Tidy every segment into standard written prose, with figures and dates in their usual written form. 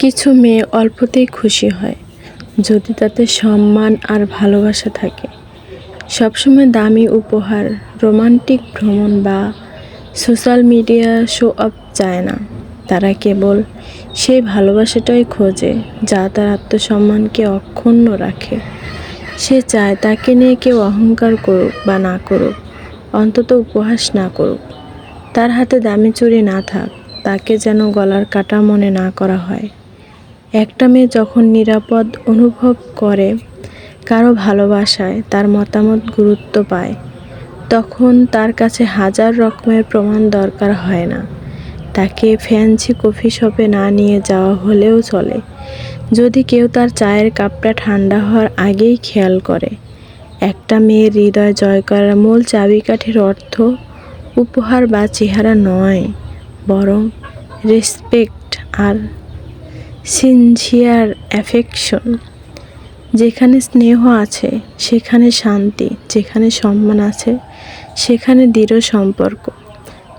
কিছু মেয়ে অল্পতেই খুশি হয় যদি তাতে সম্মান আর ভালোবাসা থাকে। সবসময় দামি উপহার, রোমান্টিক ভ্রমণ বা সোশ্যাল মিডিয়া শো অফ চায় না। তারা কেবল সেই ভালোবাসাটাই খোঁজে যা তার আত্মসম্মানকে অক্ষুণ্ণ রাখে। সে চায় তাকে নিয়ে কেউ অহংকার করুক বা না করুক, অন্তত উপহাস না করুক। তার হাতে দামি চুড়ি না থাক, তাকে যেন গলার কাটা মনে না করা হয়। একটা মেয়ে যখন নিরাপদ অনুভব করে কারো ভালোবাসায়, তার মতামত গুরুত্ব পায়, তখন তার কাছে হাজার রকমের প্রমাণ দরকার হয় না। তাকে ফ্যান্সি কফি শপে না নিয়ে যাওয়া হলেও চলে, যদি কেউ তার চায়ের কাপটা ঠান্ডা হওয়ার আগেই খেয়াল করে। একটা মেয়ের হৃদয় জয় করার মূল চাবিকাঠির অর্থ উপহার বা চেহারা নয়, বরং রেসপেক্ট আর সিনসিয়ার অ্যাফেকশন। যেখানে স্নেহ আছে সেখানে শান্তি, যেখানে সম্মান আছে সেখানে দৃঢ় সম্পর্ক।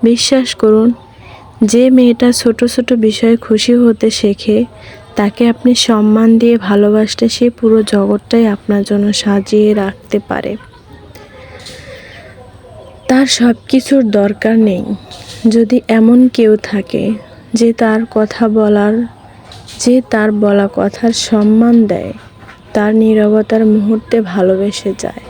বিশ্বাস করুন, যে মেয়েটা ছোট ছোট বিষয়ে খুশি হতে শেখে, তাকে আপনি সম্মান দিয়ে ভালোবাসলে সে পুরো জগৎটাই আপনার জন্য সাজিয়ে রাখতে পারে। তার সব কিছুর দরকার নেই। যদি এমন কেউ থাকে যে তার বলা কথার সম্মান দেয়, তার নীরবতার মুহূর্তে ভালোবেসে যায়।